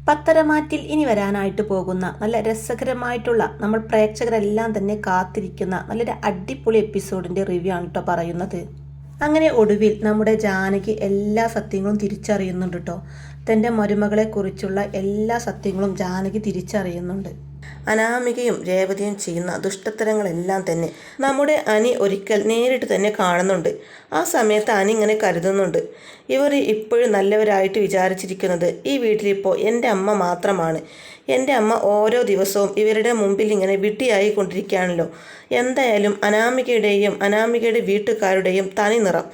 പത്തരമാറ്റിൽ ഇനി വരാനായിട്ട് പോകുന്ന നല്ല രസകരമായിട്ടുള്ള നമ്മൾ പ്രേക്ഷകരെല്ലാം തന്നെ കാത്തിരിക്കുന്ന നല്ലൊരു അടിപൊളി എപ്പിസോഡിൻ്റെ റിവ്യൂ ആണ് കേട്ടോ പറയുന്നത്. അങ്ങനെ ഒടുവിൽ നമ്മുടെ ജാനകി എല്ലാ സത്യങ്ങളും തിരിച്ചറിയുന്നുണ്ട് കേട്ടോ. തൻ്റെ മരുമകളെക്കുറിച്ചുള്ള എല്ലാ സത്യങ്ങളും ജാനകി തിരിച്ചറിയുന്നുണ്ട്. അനാമികയും രേവതിയും ചെയ്യുന്ന ദുഷ്ടത്തരങ്ങളെല്ലാം തന്നെ നമ്മുടെ അനി ഒരിക്കൽ നേരിട്ട് തന്നെ കാണുന്നുണ്ട്. ആ സമയത്ത് അനി ഇങ്ങനെ കരുതുന്നുണ്ട്, ഇവർ ഇപ്പോഴും നല്ലവരായിട്ട് വിചാരിച്ചിരിക്കുന്നത് ഈ വീട്ടിലിപ്പോൾ എൻ്റെ അമ്മ മാത്രമാണ്. എൻ്റെ അമ്മ ഓരോ ദിവസവും ഇവരുടെ മുമ്പിൽ ഇങ്ങനെ വിഡ്ഢിയായി കൊണ്ടിരിക്കുകയാണല്ലോ. എന്തായാലും അനാമികയുടെ വീട്ടുകാരുടെയും തനി നിറം.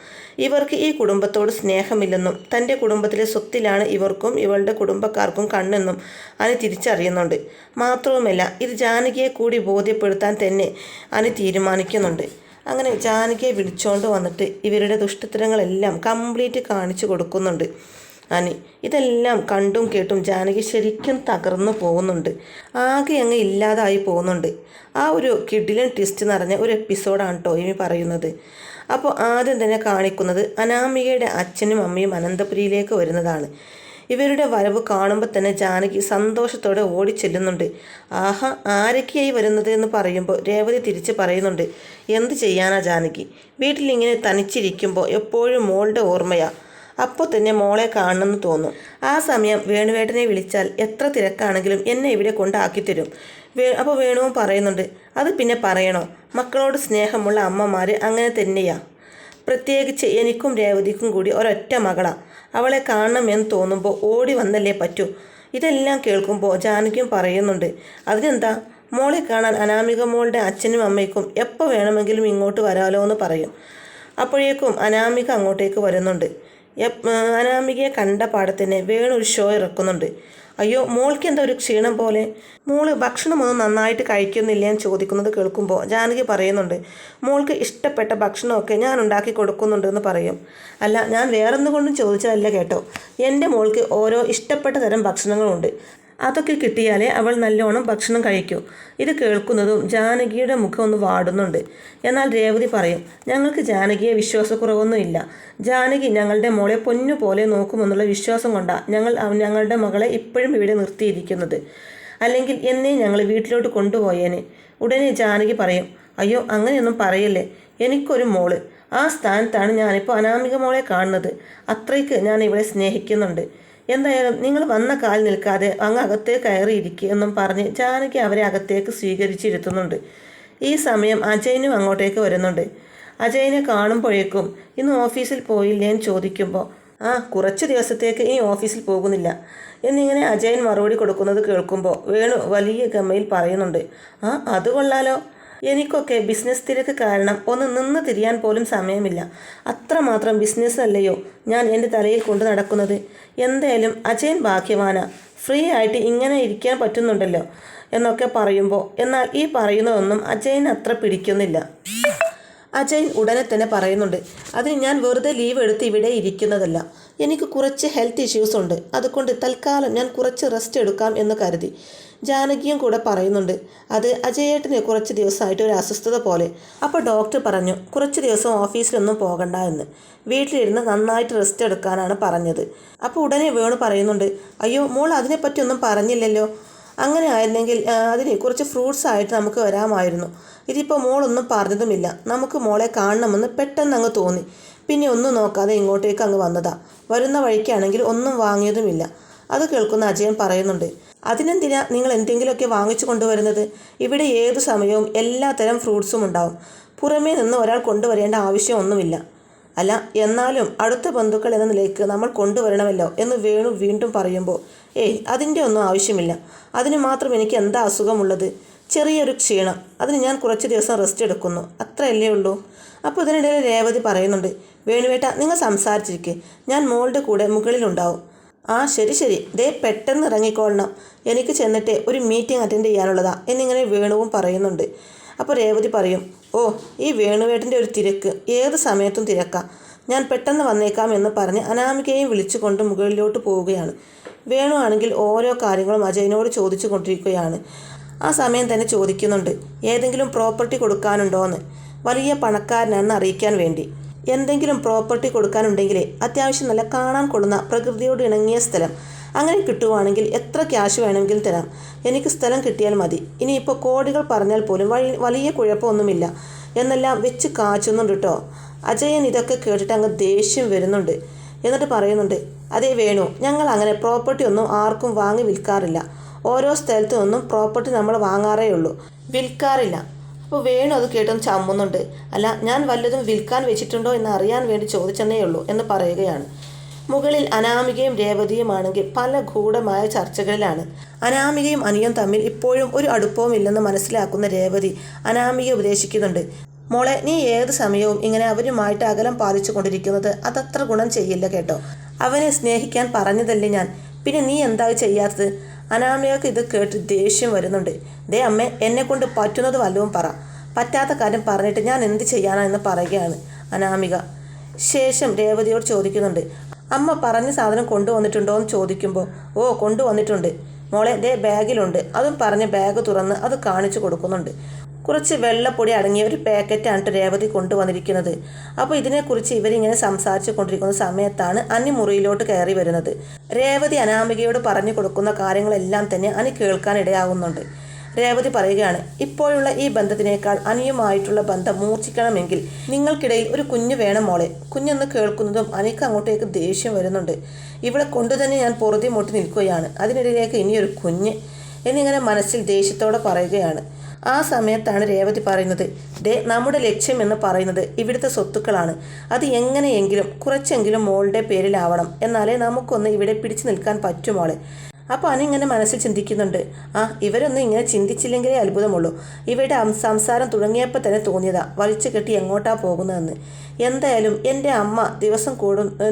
ഇവർക്ക് ഈ കുടുംബത്തോട് സ്നേഹമില്ലെന്നും തൻ്റെ കുടുംബത്തിലെ സ്വത്തിലാണ് ഇവർക്കും ഇവളുടെ കുടുംബക്കാർക്കും കണ്ണെന്നും അനി തിരിച്ചറിയുന്നുണ്ട്. മാത്രവുമല്ല ഇത് ജാനകിയെ കൂടി ബോധ്യപ്പെടുത്താൻ തന്നെ അനി തീരുമാനിക്കുന്നുണ്ട്. അങ്ങനെ ജാനകിയെ വിളിച്ചുകൊണ്ട് വന്നിട്ട് ഇവരുടെ ദുഷ്ടത്തരങ്ങളെല്ലാം കംപ്ലീറ്റ് കാണിച്ചു കൊടുക്കുന്നുണ്ട് അനി. ഇതെല്ലാം കണ്ടും കേട്ടും ജാനകി ശരിക്കും തകർന്നു പോകുന്നുണ്ട്. ആകെ അങ്ങ് ഇല്ലാതായി പോകുന്നുണ്ട്. ആ ഒരു കിഡിലൻ ട്വിസ്റ്റ് നിറഞ്ഞ ഒരു എപ്പിസോഡാണ് കേട്ടോ ഇനി പറയുന്നത്. അപ്പോൾ ആദ്യം തന്നെ കാണിക്കുന്നത് അനാമികയുടെ അച്ഛനും അമ്മയും അനന്തപുരിയിലേക്ക് വരുന്നതാണ്. ഇവരുടെ വരവ് കാണുമ്പോൾ തന്നെ ജാനകി സന്തോഷത്തോടെ ഓടിച്ചെല്ലുന്നുണ്ട്. ആഹാ, ആരൊക്കെയായി വരുന്നത് എന്ന് പറയുമ്പോൾ രേവതി തിരിച്ച് പറയുന്നുണ്ട്, എന്ത് ചെയ്യാനാ ജാനകി, വീട്ടിലിങ്ങനെ തനിച്ചിരിക്കുമ്പോൾ എപ്പോഴും മോളുടെ ഓർമ്മയാ. അപ്പോൾ തന്നെ മോളെ കാണണമെന്ന് തോന്നും. ആ സമയം വേണുവേട്ടനെ വിളിച്ചാൽ എത്ര തിരക്കാണെങ്കിലും എന്നെ ഇവിടെ കൊണ്ടാക്കി തരും. അപ്പോൾ വേണുവും പറയുന്നുണ്ട്, അത് പിന്നെ പറയണോ, മക്കളോട് സ്നേഹമുള്ള അമ്മമാർ അങ്ങനെ തന്നെയാ. പ്രത്യേകിച്ച് എനിക്കും രേവതിക്കും കൂടി ഒരൊറ്റ മകളാണ്. അവളെ കാണണമെന്ന് തോന്നുമ്പോൾ ഓടി വന്നല്ലേ പറ്റൂ. ഇതെല്ലാം കേൾക്കുമ്പോൾ ജാനകിയും പറയുന്നുണ്ട്, അതിനെന്താ, മോളെ കാണാൻ അനാമിക മോളുടെ അച്ഛനും അമ്മയ്ക്കും എപ്പോൾ വേണമെങ്കിലും ഇങ്ങോട്ട് വരാലോ എന്ന് പറയും. അപ്പോഴേക്കും അനാമിക അങ്ങോട്ടേക്ക് വരുന്നുണ്ട്. അനാമികയെ കണ്ട പാടത്തന്നെ വേണു ഒരു ഷോ ഇറക്കുന്നുണ്ട്. അയ്യോ, മോൾക്ക് എന്താ ഒരു ക്ഷീണം പോലെ, മോള് ഭക്ഷണമൊന്നും നന്നായിട്ട് കഴിക്കുന്നില്ലേ എന്ന് ചോദിക്കുന്നത് കേൾക്കുമ്പോൾ ജാനകി പറയുന്നുണ്ട്, മോൾക്ക് ഇഷ്ടപ്പെട്ട ഭക്ഷണമൊക്കെ ഞാൻ ഉണ്ടാക്കി കൊടുക്കുന്നുണ്ടെന്ന് പറയും. അല്ല, ഞാൻ വേറൊന്നുകൊണ്ടും ചോദിച്ചതല്ല കേട്ടോ, എൻ്റെ മോൾക്ക് ഓരോ ഇഷ്ടപ്പെട്ട തരം ഭക്ഷണങ്ങളുണ്ട്, അതൊക്കെ കിട്ടിയാലേ അവൾ നല്ലോണം ഭക്ഷണം കഴിക്കൂ. ഇത് കേൾക്കുന്നതും ജാനകിയുടെ മുഖം ഒന്ന് വാടുന്നുണ്ട്. എന്നാൽ രേവതി പറയും, ഞങ്ങൾക്ക് ജാനകിയെ വിശ്വാസക്കുറവൊന്നുമില്ല. ജാനകി ഞങ്ങളുടെ മോളെ പൊന്നു പോലെ നോക്കുമെന്നുള്ള വിശ്വാസം കൊണ്ടാണ് ഞങ്ങളുടെ മകളെ ഇപ്പോഴും ഇവിടെ നിർത്തിയിരിക്കുന്നത്. അല്ലെങ്കിൽ എന്നേ ഞങ്ങൾ വീട്ടിലോട്ട് കൊണ്ടുപോയേനെ. ഉടനെ ജാനകി പറയും, അയ്യോ അങ്ങനെയൊന്നും പറയല്ലേ, എനിക്കൊരു മോള്. ആ സ്ഥാനത്താണ് ഞാനിപ്പോൾ അനാമിക മോളെ കാണുന്നത്. അത്രയ്ക്ക് ഞാൻ ഇവളെ സ്നേഹിക്കുന്നുണ്ട്. എന്തായാലും നിങ്ങൾ വന്ന കാൽ നിൽക്കാതെ അങ്ങ് അകത്തേക്ക് കയറിയിരിക്കുക എന്നും പറഞ്ഞ് ജാനകി അവരെ അകത്തേക്ക് സ്വീകരിച്ചിരുത്തുന്നുണ്ട്. ഈ സമയം അജയനും അങ്ങോട്ടേക്ക് വരുന്നുണ്ട്. അജയനെ കാണുമ്പോഴേക്കും ഇന്ന് ഓഫീസിൽ പോയില്ലേ എന്ന് ചോദിക്കുമ്പോൾ, കുറച്ച് ദിവസത്തേക്ക് ഈ ഓഫീസിൽ പോകുന്നില്ല എന്നിങ്ങനെ അജയൻ മറുപടി കൊടുക്കുന്നത് കേൾക്കുമ്പോൾ വേണു വലിയ ഗമയിൽ പറയുന്നുണ്ട്, അത് കൊള്ളാലോ, എനിക്കൊക്കെ ബിസിനസ് തിരക്ക് കാരണം ഒന്ന് നിന്ന് തിരിയാൻ പോലും സമയമില്ല. അത്രമാത്രം ബിസിനസ് അല്ലയോ ഞാൻ എൻ്റെ തലയിൽ കൊണ്ട് നടക്കുന്നത്. എന്തായാലും അജയൻ ഭാഗ്യവാനാ, ഫ്രീ ആയിട്ട് ഇങ്ങനെ ഇരിക്കാൻ പറ്റുന്നുണ്ടല്ലോ എന്നൊക്കെ പറയുമ്പോൾ, എന്നാൽ ഈ പറയുന്നതൊന്നും അജയൻ അത്ര പിടിക്കുന്നില്ല. അജയൻ ഉടനെ തന്നെ പറയുന്നുണ്ട്, അതിന് ഞാൻ വെറുതെ ലീവ് എടുത്ത് ഇവിടെ ഇരിക്കുന്നതല്ല, എനിക്ക് കുറച്ച് ഹെൽത്ത് ഇഷ്യൂസ് ഉണ്ട്, അതുകൊണ്ട് തൽക്കാലം ഞാൻ കുറച്ച് റെസ്റ്റ് എടുക്കാം എന്ന് കരുതി. ജാനകിയും കൂടെ പറയുന്നുണ്ട്, അത് അജയേട്ടന് കുറച്ച് ദിവസമായിട്ട് ഒരു അസ്വസ്ഥത പോലെ. അപ്പോൾ ഡോക്ടർ പറഞ്ഞു കുറച്ച് ദിവസം ഓഫീസിലൊന്നും പോകണ്ട എന്ന്, വീട്ടിലിരുന്ന് നന്നായിട്ട് റെസ്റ്റ് എടുക്കാനാണ് പറഞ്ഞത്. അപ്പോൾ ഉടനെ വേണു പറയുന്നുണ്ട്, അയ്യോ മോൾ അതിനെപ്പറ്റി ഒന്നും പറഞ്ഞില്ലല്ലോ. അങ്ങനെ ആയിരുന്നെങ്കിൽ അതിന് കുറച്ച് ഫ്രൂട്ട്സ് ആയിട്ട് നമുക്ക് വരാമായിരുന്നു. ഇതിപ്പോൾ മോളൊന്നും പറഞ്ഞതുമില്ല, നമുക്ക് മോളെ കാണണമെന്ന് പെട്ടെന്ന് അങ്ങ് തോന്നി, പിന്നെ ഒന്നും നോക്കാതെ ഇങ്ങോട്ടേക്ക് അങ്ങ് വന്നതാ. വരുന്ന വഴിക്കാണെങ്കിൽ ഒന്നും വാങ്ങിയതുമില്ല. അത് കേൾക്കുന്ന അജയൻ പറയുന്നുണ്ട്, അതിനെന്തിനാ നിങ്ങൾ എന്തെങ്കിലുമൊക്കെ വാങ്ങിച്ചു കൊണ്ടുവരുന്നത്? ഇവിടെ ഏതു സമയവും എല്ലാ തരം ഫ്രൂട്ട്സും ഉണ്ടാവും, പുറമേ നിന്ന് ഒരാൾ കൊണ്ടുവരേണ്ട ആവശ്യമൊന്നുമില്ല. അല്ല, എന്നാലും അടുത്ത ബന്ധുക്കൾ എന്ന നിലയ്ക്ക് നമ്മൾ കൊണ്ടുവരണമല്ലോ എന്ന് വേണു വീണ്ടും പറയുമ്പോൾ, അതിൻ്റെ ഒന്നും ആവശ്യമില്ല, അതിന് മാത്രം എനിക്ക് എന്താ അസുഖമുള്ളത്, ചെറിയൊരു ക്ഷീണം, അതിന് ഞാൻ കുറച്ച് ദിവസം റെസ്റ്റ് എടുക്കുന്നു, അത്രയല്ലേ ഉള്ളൂ. അപ്പോൾ ഇതിനിടയിൽ രേവതി പറയുന്നുണ്ട്, വേണുവേട്ട നിങ്ങൾ സംസാരിച്ചിരിക്കെ, ഞാൻ മോളുടെ കൂടെ മുകളിലുണ്ടാവും. ശരി, ദേ പെട്ടെന്ന് ഇറങ്ങിക്കൊള്ളണം, എനിക്ക് ചെന്നിട്ട് ഒരു മീറ്റിംഗ് അറ്റൻഡ് ചെയ്യാനുള്ളതാ എന്നിങ്ങനെ വേണുവും പറയുന്നുണ്ട്. അപ്പോൾ രേവതി പറയും, ഈ വേണുവേട്ടൻ്റെ ഒരു തിരക്ക് ഏത് സമയത്തും തിരക്കാം, ഞാൻ പെട്ടെന്ന് വന്നേക്കാം എന്ന് പറഞ്ഞ് അനാമികയെയും വിളിച്ചുകൊണ്ട് മുകളിലോട്ട് പോവുകയാണ്. വേണു ആണെങ്കിൽ ഓരോ കാര്യങ്ങളും അജയനോട് ചോദിച്ചു കൊണ്ടിരിക്കുകയാണ്. ആ സമയം തന്നെ ചോദിക്കുന്നുണ്ട്, ഏതെങ്കിലും പ്രോപ്പർട്ടി കൊടുക്കാനുണ്ടോ എന്ന്, വലിയ പണക്കാരനാണെന്ന് അറിയിക്കാൻ വേണ്ടി. എന്തെങ്കിലും പ്രോപ്പർട്ടി കൊടുക്കാനുണ്ടെങ്കിൽ അത്യാവശ്യം നല്ല കാണാൻ കൊള്ളുന്ന പ്രകൃതിയോട് ഇണങ്ങിയ സ്ഥലം, അങ്ങനെ കിട്ടുവാണെങ്കിൽ എത്ര ക്യാഷ് വേണമെങ്കിലും തരാം. എനിക്ക് സ്ഥലം കിട്ടിയാൽ മതി. ഇനിയിപ്പോൾ കോടികൾ പറഞ്ഞാൽ പോലും വലിയ കുഴപ്പമൊന്നുമില്ല എന്നെല്ലാം വെച്ച് കാച്ചുന്നുണ്ട് കേട്ടോ. അജയൻ ഇതൊക്കെ കേട്ടിട്ട് അങ്ങ് ദേഷ്യം വരുന്നുണ്ട്. എന്നിട്ട് പറയുന്നുണ്ട്, അതേ വേണു, ഞങ്ങൾ അങ്ങനെ പ്രോപ്പർട്ടി ഒന്നും ആർക്കും വാങ്ങി വിൽക്കാറില്ല. ഓരോ സ്ഥലത്തു നിന്നും പ്രോപ്പർട്ടി നമ്മൾ വാങ്ങാറേ ഉള്ളൂ, വിൽക്കാറില്ല. അപ്പോൾ വേണു അത് കേട്ടൊന്ന് ചമ്മുന്നുണ്ട്. അല്ല, ഞാൻ വല്ലതും വിൽക്കാൻ വെച്ചിട്ടുണ്ടോ എന്ന് അറിയാൻ വേണ്ടി ചോദിച്ചെന്നേ ഉള്ളൂ എന്ന് പറയുകയാണ്. മുകളിൽ അനാമികയും രേവതിയുമാണെങ്കിൽ പല ഗൂഢമായ ചർച്ചകളിലാണ്. അനാമികയും അനിയും തമ്മിൽ ഇപ്പോഴും ഒരു അടുപ്പവും ഇല്ലെന്ന് മനസ്സിലാക്കുന്ന രേവതി അനാമിക ഉപദേശിക്കുന്നുണ്ട്. മോളെ, നീ ഏത് സമയവും ഇങ്ങനെ അവരുമായിട്ട് അകലം പാലിച്ചു കൊണ്ടിരിക്കുന്നത് അതത്ര ഗുണം ചെയ്യില്ല കേട്ടോ. അവനെ സ്നേഹിക്കാൻ പറഞ്ഞതല്ലേ ഞാൻ, പിന്നെ നീ എന്താ ചെയ്യാത്തത്? അനാമികക്ക് ഇത് കേട്ട് ദേഷ്യം വരുന്നുണ്ട്. ദേ അമ്മേ, എന്നെ കൊണ്ട് പറ്റുന്നത് വല്ലതും പറ. പറ്റാത്ത കാര്യം പറഞ്ഞിട്ട് ഞാൻ എന്ത് ചെയ്യാനാ എന്ന് പറയുകയാണ് അനാമിക. ശേഷം രേവതിയോട് ചോദിക്കുന്നുണ്ട്, അമ്മ പറഞ്ഞ സാധനം കൊണ്ടുവന്നിട്ടുണ്ടോ എന്ന് ചോദിക്കുമ്പോൾ, ഓ കൊണ്ടുവന്നിട്ടുണ്ട് മോളെ, ദേ ബാഗിലുണ്ട്. അതും പറഞ്ഞ് ബാഗ് തുറന്ന് അത് കാണിച്ചു കൊടുക്കുന്നുണ്ട്. കുറച്ച് വെള്ളപ്പൊടി അടങ്ങിയ ഒരു പാക്കറ്റാണ് രേവതി കൊണ്ടുവന്നിരിക്കുന്നത്. അപ്പോൾ ഇതിനെക്കുറിച്ച് ഇവരിങ്ങനെ സംസാരിച്ചു കൊണ്ടിരിക്കുന്ന സമയത്താണ് അനി മുറിയിലോട്ട് കയറി വരുന്നത്. രേവതി അനാമികയോട് പറഞ്ഞു കൊടുക്കുന്ന കാര്യങ്ങളെല്ലാം തന്നെ അനി കേൾക്കാനിടയാകുന്നുണ്ട്. രേവതി പറയുകയാണ്, ഇപ്പോഴുള്ള ഈ ബന്ധത്തിനേക്കാൾ അനിയുമായിട്ടുള്ള ബന്ധം മൂർച്ഛിക്കണമെങ്കിൽ നിങ്ങൾക്കിടയിൽ ഒരു കുഞ്ഞ് വേണം മോളെ. കുഞ്ഞെന്ന് കേൾക്കുന്നതും അനിക്ക് അങ്ങോട്ടേക്ക് ദേഷ്യം വരുന്നുണ്ട്. ഇവിടെ കൊണ്ടുതന്നെ ഞാൻ പൊറുതി മുട്ടി നിൽക്കുകയാണ്, അതിനിടയിലേക്ക് ഇനിയൊരു കുഞ്ഞ് എന്നിങ്ങനെ മനസ്സിൽ ദേഷ്യത്തോടെ പറയുകയാണ്. ആ സമയത്താണ് രേവതി പറയുന്നത്, ദേ നമ്മുടെ ലക്ഷ്യം എന്ന് പറയുന്നത് ഇവിടുത്തെ സ്വത്തുക്കളാണ്. അത് എങ്ങനെയെങ്കിലും കുറച്ചെങ്കിലും മോളുടെ പേരിലാവണം, എന്നാലേ നമുക്കൊന്ന് ഇവിടെ പിടിച്ചു നിൽക്കാൻ പറ്റുമോളെ. അപ്പോൾ അനിങ്ങനെ മനസ്സിൽ ചിന്തിക്കുന്നുണ്ട്, ഇവരൊന്നും ഇങ്ങനെ ചിന്തിച്ചില്ലെങ്കിലേ അത്ഭുതമുള്ളൂ. ഇവരുടെ സംസാരം തുടങ്ങിയപ്പോൾ തന്നെ തോന്നിയതാ വലിച്ചു കെട്ടി എങ്ങോട്ടാ പോകുന്നതെന്ന്. എന്തായാലും എൻ്റെ അമ്മ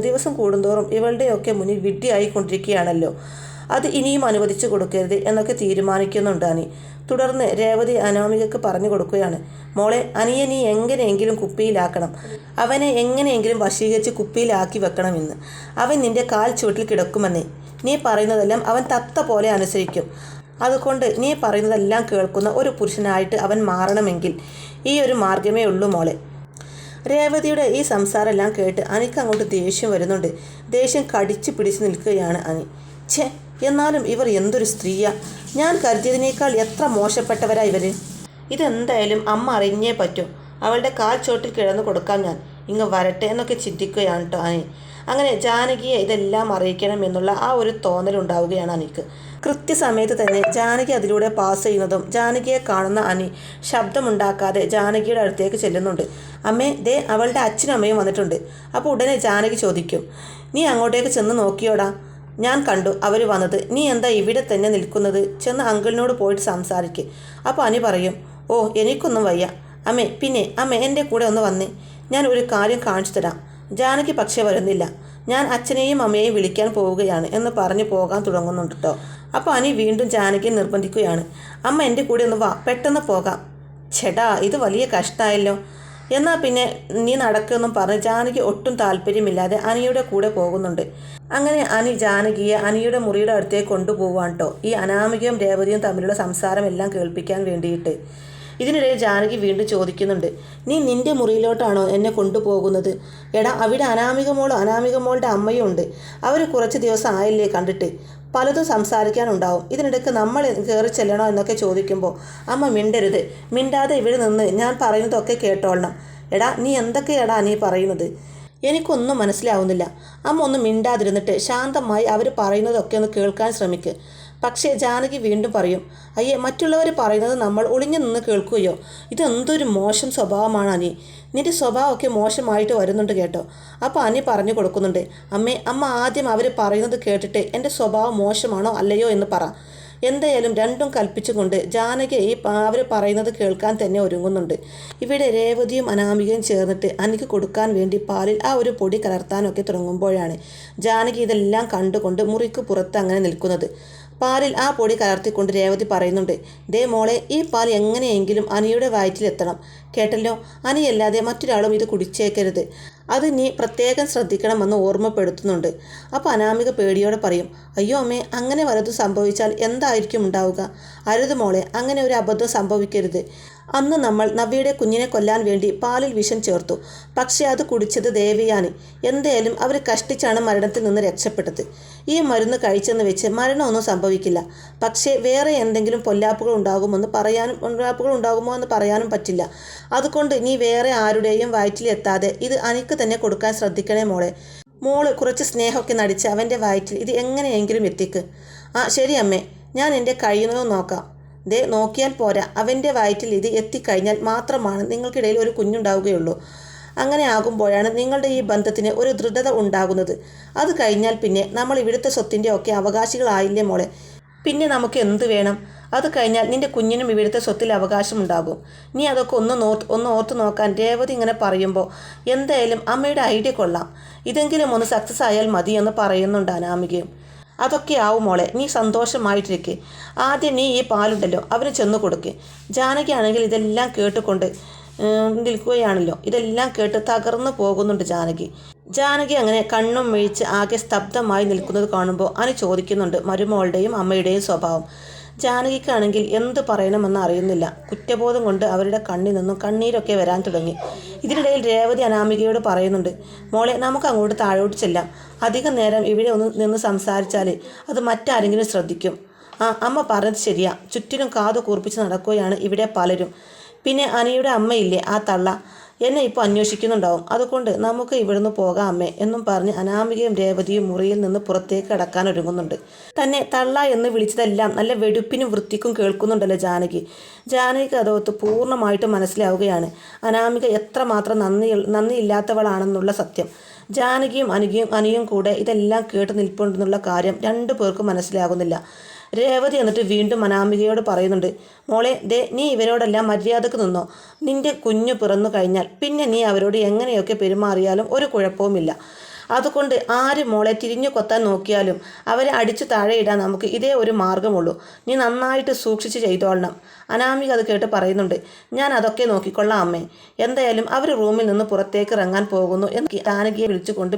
ദിവസം കൂടുന്തോറും ഇവളുടെയൊക്കെ മുന്നിൽ വിഡ്ഢിയായിക്കൊണ്ടിരിക്കുകയാണല്ലോ. അത് ഇനിയും അനുവദിച്ചു കൊടുക്കരുത് എന്നൊക്കെ തീരുമാനിക്കുന്നുണ്ട് അനി. തുടർന്ന് രേവതി അനാമികക്ക് പറഞ്ഞു കൊടുക്കുകയാണ്, മോളെ, അനിയെ നീ എങ്ങനെയെങ്കിലും കുപ്പിയിലാക്കണം. അവനെ എങ്ങനെയെങ്കിലും വശീകരിച്ച് കുപ്പിയിലാക്കി വെക്കണമെന്ന്. അവൻ നിന്റെ കാൽ ചുവട്ടിൽ കിടക്കുമെന്നേ. നീ പറയുന്നതെല്ലാം അവൻ തത്ത പോലെ അനുസരിക്കും. അതുകൊണ്ട് നീ പറയുന്നതെല്ലാം കേൾക്കുന്ന ഒരു പുരുഷനായിട്ട് അവൻ മാറണമെങ്കിൽ ഈ ഒരു മാർഗമേ ഉള്ളൂ മോളെ. രേവതിയുടെ ഈ സംസാരമെല്ലാം കേട്ട് അനിക്ക് അങ്ങോട്ട് ദേഷ്യം വരുന്നുണ്ട്. ദേഷ്യം കടിച്ചു പിടിച്ച് നിൽക്കുകയാണ് അനി. ഛേ, എന്നാലും ഇവർ എന്തൊരു സ്ത്രീയാ! ഞാൻ കരുതിയതിനേക്കാൾ എത്ര മോശപ്പെട്ടവരാ ഇവർ. ഇതെന്തായാലും അമ്മ അറിഞ്ഞേ പറ്റൂ. അവളുടെ കാൽ ചോട്ടിൽ കിടന്നു കൊടുക്കാം ഞാൻ. ഇങ്ങ് വരട്ടെ എന്നൊക്കെ ചിന്തിക്കുകയാണ് കേട്ടോ അനി. അങ്ങനെ ജാനകിയെ ഇതെല്ലാം അറിയിക്കണം എന്നുള്ള ആ ഒരു തോന്നലുണ്ടാവുകയാണ് അനിക്ക്. കൃത്യസമയത്ത് തന്നെ ജാനകി അതിലൂടെ പാസ് ചെയ്യുന്നതും ജാനകിയെ കാണുന്ന അനി ശബ്ദമുണ്ടാക്കാതെ ജാനകിയുടെ അടുത്തേക്ക് ചെല്ലുന്നുണ്ട്. അമ്മേ, ദേ അവളുടെ അച്ഛനും അമ്മയും വന്നിട്ടുണ്ട്. അപ്പോൾ ഉടനെ ജാനകി ചോദിക്കും, നീ അങ്ങോട്ടേക്ക് ചെന്ന് നോക്കിയോടാ? ഞാൻ കണ്ടു അവർ വന്നത്. നീ എന്താ ഇവിടെ തന്നെ നിൽക്കുന്നത്? ചെന്ന് അങ്കിളിനോട് പോയിട്ട് സംസാരിക്ക്. അപ്പോൾ അനി പറയും, ഓ എനിക്കൊന്നും വയ്യ അമ്മേ. പിന്നെ അമ്മേ, എൻ്റെ കൂടെ ഒന്ന് വന്നേ, ഞാൻ ഒരു കാര്യം കാണിച്ചു തരാം. ജാനകി പക്ഷേ വരുന്നില്ല. ഞാൻ അച്ഛനെയും അമ്മയെയും വിളിക്കാൻ പോവുകയാണ് എന്ന് പറഞ്ഞ് പോകാൻ തുടങ്ങുന്നുണ്ട് കേട്ടോ. അപ്പോൾ അനി വീണ്ടും ജാനകിയെ നിർബന്ധിക്കുകയാണ്, അമ്മ എൻ്റെ കൂടെ ഒന്ന് വാ, പെട്ടെന്ന് പോകാം. ചേട്ടാ, ഇത് വലിയ കഷ്ടമായല്ലോ. എന്നാൽ പിന്നെ നീ നടക്കുമെന്നും പറഞ്ഞ് ജാനകി ഒട്ടും താല്പര്യമില്ലാതെ അനിയുടെ കൂടെ പോകുന്നുണ്ട്. അങ്ങനെ അനി ജാനകിയെ അനിയുടെ മുറിയുടെ അടുത്തേക്ക് കൊണ്ടുപോവാണ് കേട്ടോ. ഈ അനാമികയും രേവതിയും തമ്മിലുള്ള സംസാരം എല്ലാം കേൾപ്പിക്കാൻ വേണ്ടിയിട്ട്. ഇതിനിടയിൽ ജാനകി വീണ്ടും ചോദിക്കുന്നുണ്ട്, നീ നിൻ്റെ മുറിയിലോട്ടാണോ എന്നെ കൊണ്ടുപോകുന്നത്? എടാ, അവിടെ അനാമിക മോളുടെ അമ്മയും ഉണ്ട്. അവർ കുറച്ച് ദിവസം ആയില്ലേ കണ്ടിട്ട്. പലതും സംസാരിക്കാനുണ്ടാവും. ഇതിനിടയ്ക്ക് നമ്മൾ കയറി ചെല്ലണോ എന്നൊക്കെ ചോദിക്കുമ്പോൾ അമ്മ മിണ്ടരുത്, മിണ്ടാതെ ഇവിടെ നിന്ന് ഞാൻ പറയുന്നതൊക്കെ കേട്ടോളണം. എടാ, നീ എന്തൊക്കെയാടാ നീ പറയുന്നത്? എനിക്കൊന്നും മനസ്സിലാവുന്നില്ല. അമ്മ ഒന്ന് മിണ്ടാതിരുന്നിട്ട് ശാന്തമായി അവർ പറയുന്നതൊക്കെ ഒന്ന് കേൾക്കാൻ ശ്രമിക്ക്. പക്ഷേ ജാനകി വീണ്ടും പറയും, അയ്യേ, മറ്റുള്ളവർ പറയുന്നത് നമ്മൾ ഒളിഞ്ഞു നിന്ന് കേൾക്കുകയോ? ഇതെന്തൊരു മോശം സ്വഭാവമാണ് അനി. നിൻ്റെ സ്വഭാവമൊക്കെ മോശമായിട്ട് വരുന്നുണ്ട് കേട്ടോ. അപ്പോൾ അനി പറഞ്ഞു കൊടുക്കുന്നുണ്ട്, അമ്മ ആദ്യം അവർ പറയുന്നത് കേട്ടിട്ട് എൻ്റെ സ്വഭാവം മോശമാണോ അല്ലയോ എന്ന് പറ. എന്തായാലും രണ്ടും കൽപ്പിച്ചുകൊണ്ട് ജാനകി അവർ പറയുന്നത് കേൾക്കാൻ തന്നെ ഒരുങ്ങുന്നുണ്ട്. ഇവിടെ രേവതിയും അനാമികയും ചേർന്നിട്ട് അനിക്ക് കൊടുക്കാൻ വേണ്ടി പാലിൽ ആ ഒരു പൊടി കലർത്താനൊക്കെ തുടങ്ങുമ്പോഴാണ് ജാനകി ഇതെല്ലാം കണ്ടുകൊണ്ട് മുറിക്ക് പുറത്ത് അങ്ങനെ നിൽക്കുന്നത്. പാലിൽ ആ പൊടി കലർത്തിക്കൊണ്ട് രേവതി പറയുന്നുണ്ട്, ദേ മോളെ, ഈ പാൽ എങ്ങനെയെങ്കിലും അനിയുടെ വയറ്റിലെത്തണം കേട്ടല്ലോ. അനിയല്ലാതെ മറ്റൊരാളും ഇത് കുടിച്ചേക്കരുത്. അത് നീ പ്രത്യേകം ശ്രദ്ധിക്കണമെന്ന് ഓർമ്മപ്പെടുത്തുന്നുണ്ട്. അപ്പോൾ അനാമിക പേടിയോടെ പറയും, അയ്യോ അമ്മേ, അങ്ങനെ വല്ലതും സംഭവിച്ചാൽ എന്തായിരിക്കും ഉണ്ടാവുക? അരുത് മോളെ, അങ്ങനെ ഒരു അബദ്ധം സംഭവിക്കരുത്. അന്ന് നമ്മൾ നവ്യയുടെ കുഞ്ഞിനെ കൊല്ലാൻ വേണ്ടി പാലിൽ വിഷം ചേർത്തു. പക്ഷേ അത് കുടിച്ചത് ദേവയാനി. എന്തായാലും അവർ കഷ്ടിച്ചാണ് മരണത്തിൽ നിന്ന് രക്ഷപ്പെട്ടത്. ഈ മരുന്ന് കഴിച്ചെന്ന് വെച്ച് മരണമൊന്നും സംഭവിക്കില്ല. പക്ഷേ വേറെ എന്തെങ്കിലും പൊല്ലാപ്പുകൾ ഉണ്ടാകുമോ എന്ന് പറയാനും പറ്റില്ല. അതുകൊണ്ട് നീ വേറെ ആരുടെയും വയറ്റിലെത്താതെ ഇത് അനിക്ക് തന്നെ കൊടുക്കാൻ ശ്രദ്ധിക്കണേ മോളെ. മോള് കുറച്ച് സ്നേഹമൊക്കെ നടിച്ച് അവൻ്റെ വയറ്റിൽ ഇത് എങ്ങനെയെങ്കിലും എത്തിക്ക്. ശരി അമ്മേ, ഞാൻ എൻ്റെ കഴിയുന്നത് നോക്കാം. ദേ നോക്കിയാൽ പോരാ, അവൻ്റെ വയറ്റിൽ ഇത് എത്തിക്കഴിഞ്ഞാൽ മാത്രമാണ് നിങ്ങൾക്കിടയിൽ ഒരു കുഞ്ഞുണ്ടാവുകയുള്ളൂ. അങ്ങനെ ആകുമ്പോഴാണ് നിങ്ങളുടെ ഈ ബന്ധത്തിന് ഒരു ദൃഢത ഉണ്ടാകുന്നത്. അത് കഴിഞ്ഞാൽ പിന്നെ നമ്മൾ ഇവിടുത്തെ സ്വത്തിൻ്റെ ഒക്കെ അവകാശികളായില്ലേ മോളെ. പിന്നെ നമുക്ക് എന്ത് വേണം? അത് കഴിഞ്ഞാൽ നിൻ്റെ കുഞ്ഞിനും ഇവിടുത്തെ സ്വത്തിൽ അവകാശമുണ്ടാകും. നീ അതൊക്കെ ഒന്ന് ഓർത്ത് നോക്കാൻ രേവതി ഇങ്ങനെ പറയുമ്പോൾ എന്തായാലും അമ്മയുടെ ഐഡിയ കൊള്ളാം. ഇതെങ്കിലും ഒന്ന് സക്സസ് ആയാൽ മതി എന്ന് പറയുന്നുണ്ട് അനാമികയും. അതൊക്കെ ആവും മോളെ, നീ സന്തോഷമായിട്ടിരിക്കെ. ആദ്യം നീ ഈ പാലുണ്ടല്ലോ അവന് ചെന്ന് കൊടുക്ക്. ജാനകി ആണെങ്കിൽ ഇതെല്ലാം കേട്ടുകൊണ്ട് നിൽക്കുകയാണല്ലോ. ഇതെല്ലാം കേട്ട് തകർന്നു പോകുന്നുണ്ട് ജാനകി അങ്ങനെ കണ്ണും മിഴിച്ച് ആകെ സ്തബ്ധമായി നിൽക്കുന്നത് കാണുമ്പോൾ അനു ചോദിക്കുന്നുണ്ട് മരുമോളുടെയും അമ്മയുടെയും സ്വഭാവം. ജാനകിക്കാണെങ്കിൽ എന്ത് പറയണമെന്ന് അറിയുന്നില്ല. കുറ്റബോധം കൊണ്ട് അവരുടെ കണ്ണിൽ നിന്നും കണ്ണീരൊക്കെ വരാൻ തുടങ്ങി. ഇതിനിടയിൽ രേവതി അനാമികയോട് പറയുന്നുണ്ട്, മോളെ നമുക്ക് അങ്ങോട്ട് താഴോട്ട് ചെല്ലാം. അധികം നേരം ഇവിടെ നിന്ന് സംസാരിച്ചാൽ അത് മറ്റാരെങ്കിലും ശ്രദ്ധിക്കും. അമ്മ പറഞ്ഞത് ശരിയാ. ചുറ്റിനും കാതു കൂർപ്പിച്ച് നടക്കുകയാണ് ഇവിടെ പലരും. പിന്നെ അനിയുടെ അമ്മയില്ലേ, ആ തള്ള എന്നെ ഇപ്പോൾ അന്വേഷിക്കുന്നുണ്ടാവും. അതുകൊണ്ട് നമുക്ക് ഇവിടുന്ന് പോകാം അമ്മേ എന്നും പറഞ്ഞ് അനാമികയും രേവതിയും മുറിയിൽ നിന്ന് പുറത്തേക്ക് കടക്കാൻ ഒരുങ്ങുന്നുണ്ട്. തന്നെ തള്ള എന്ന് വിളിച്ചതെല്ലാം നല്ല വെടുപ്പിനും വൃത്തിക്കും കേൾക്കുന്നുണ്ടല്ലോ ജാനകിക്ക് അതോത്ത് പൂർണ്ണമായിട്ട് മനസ്സിലാവുകയാണ് അനാമിക എത്രമാത്രം നന്ദിയില്ലാത്തവളാണെന്നുള്ള സത്യം. ജാനകിയും അനിയും കൂടെ ഇതെല്ലാം കേട്ട് നിൽപ്പുണ്ടെന്നുള്ള കാര്യം രണ്ടു പേർക്കും മനസ്സിലാകുന്നില്ല. രേവതി എന്നിട്ട് വീണ്ടും അനാമികയോട് പറയുന്നുണ്ട്, മോളെ ദേ നീ ഇവരോടെല്ലാം മര്യാദക്ക് നിന്നോ. നിന്റെ കുഞ്ഞു പിറന്നു കഴിഞ്ഞാൽ പിന്നെ നീ അവരോട് എങ്ങനെയൊക്കെ പെരുമാറിയാലും ഒരു കുഴപ്പവുമില്ല. അതുകൊണ്ട് ആര് മോളെ തിരിഞ്ഞു കൊത്താൻ നോക്കിയാലും അവരെ അടിച്ചു താഴെയിടാൻ നമുക്ക് ഇതേ ഒരു മാർഗമുള്ളൂ. നീ നന്നായിട്ട് സൂക്ഷിച്ച് ചെയ്തോളണം. അനാമിക അത് കേട്ട് പറയുന്നുണ്ട്, ഞാൻ അതൊക്കെ നോക്കിക്കൊള്ളാം അമ്മേ. എന്തായാലും അവർ റൂമിൽ നിന്ന് പുറത്തേക്ക് ഇറങ്ങാൻ പോകുന്നു എന്ന് ജാനകിയെ വിളിച്ചുകൊണ്ട്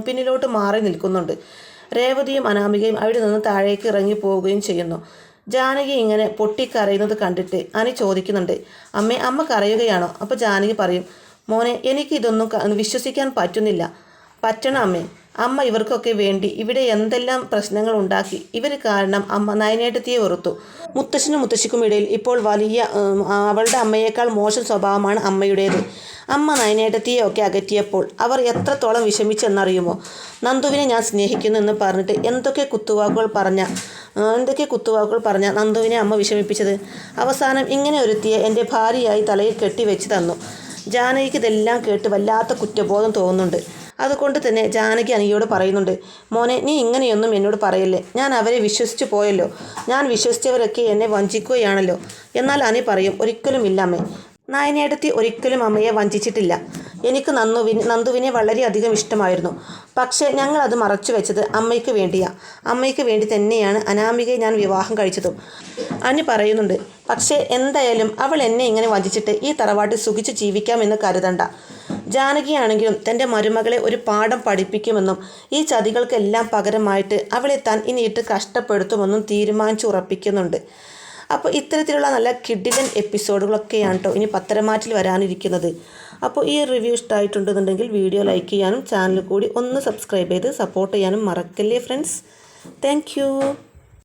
പിന്നിലോട്ട് മാറി നിൽക്കുന്നുണ്ട്. രേവതിയും അനാമികയും അവിടെ നിന്ന് താഴേക്ക് ഇറങ്ങി പോവുകയും ചെയ്യുന്നു. ജാനകി ഇങ്ങനെ പൊട്ടിക്കരയുന്നത് കണ്ടിട്ട് അനി ചോദിക്കുന്നുണ്ട്, അമ്മ കരയുകയാണോ? അപ്പോൾ ജാനകി പറയും, മോനെ എനിക്ക് ഇതൊന്നും വിശ്വസിക്കാൻ പറ്റുന്നില്ല. പറ്റണം അമ്മേ. അമ്മ ഇവർക്കൊക്കെ വേണ്ടി ഇവിടെ എന്തെല്ലാം പ്രശ്നങ്ങൾ ഉണ്ടാക്കി. ഇവർ കാരണം അമ്മ നയനേട്ടത്തിയെ വെറുത്തു. മുത്തശ്ശനും മുത്തശ്ശിക്കും ഇടയിൽ ഇപ്പോൾ വലിയ അവളുടെ അമ്മയേക്കാൾ മോശം സ്വഭാവമാണ് അമ്മയുടേത്. അമ്മ നയനേട്ടത്തിയെ ഒക്കെ അകറ്റിയപ്പോൾ അവർ എത്രത്തോളം വിഷമിച്ചെന്നറിയുമോ? നന്ദുവിനെ ഞാൻ സ്നേഹിക്കുന്നു എന്ന് പറഞ്ഞിട്ട് എന്തൊക്കെ കുത്തുവാക്കുകൾ പറഞ്ഞ നന്ദുവിനെ അമ്മ വിഷമിപ്പിച്ചത്. അവസാനം ഇങ്ങനെ ഒരുത്തിയെ എൻ്റെ ഭാര്യയായി തലയിൽ കെട്ടിവെച്ച് തന്നു. ജാനകിക്ക് ഇതെല്ലാം കേട്ട് വല്ലാത്ത കുറ്റബോധം തോന്നുന്നുണ്ട്. അതുകൊണ്ട് തന്നെ ജാനകി അനിയോട് പറയുന്നുണ്ട്, മോനെ നീ ഇങ്ങനെയൊന്നും എന്നോട് പറയല്ലേ. ഞാൻ അവരെ വിശ്വസിച്ചു പോയല്ലോ. ഞാൻ വിശ്വസിച്ചവരൊക്കെ എന്നെ വഞ്ചിക്കുകയാണല്ലോ. എന്നാൽ അനി പറയും, ഒരിക്കലും ഇല്ല അമ്മേ. നയനേടത്തി ഒരിക്കലും അമ്മയെ വഞ്ചിച്ചിട്ടില്ല. എനിക്ക് നന്ദുവിനെ വളരെയധികം ഇഷ്ടമായിരുന്നു. പക്ഷേ ഞങ്ങൾ അത് മറച്ചു വെച്ചത് അമ്മയ്ക്ക് വേണ്ടിയാണ്. അമ്മയ്ക്ക് വേണ്ടി തന്നെയാണ് അനാമികയെ ഞാൻ വിവാഹം കഴിച്ചതും. അനി പറയുന്നുണ്ട്, പക്ഷേ എന്തായാലും അവൾ എന്നെ ഇങ്ങനെ വഞ്ചിച്ചിട്ട് ഈ തറവാട്ടിൽ സുഖിച്ച് ജീവിക്കാമെന്ന് കരുതണ്ട. ജാനകിയാണെങ്കിലും തൻ്റെ മരുമകളെ ഒരു പാഠം പഠിപ്പിക്കുമെന്നും ഈ ചതികൾക്കെല്ലാം പകരമായിട്ട് അവളെ താൻ ഇനിയിട്ട് കഷ്ടപ്പെടുത്തുമെന്നും തീരുമാനിച്ചുറപ്പിക്കുന്നുണ്ട്. അപ്പോൾ ഇത്തരത്തിലുള്ള നല്ല കിഡിലൻ എപ്പിസോഡുകളൊക്കെയാണ് കേട്ടോ ഇനി പത്തരമാറ്റിൽ വരാനിരിക്കുന്നത്. അപ്പോൾ ഈ റിവ്യൂ ഇഷ്ടമായിട്ടുണ്ടെന്നുണ്ടെങ്കിൽ വീഡിയോ ലൈക്ക് ചെയ്യാനും ചാനൽ കൂടി ഒന്ന് സബ്സ്ക്രൈബ് ചെയ്ത് സപ്പോർട്ട് ചെയ്യാനും മറക്കല്ലേ ഫ്രണ്ട്സ്. താങ്ക്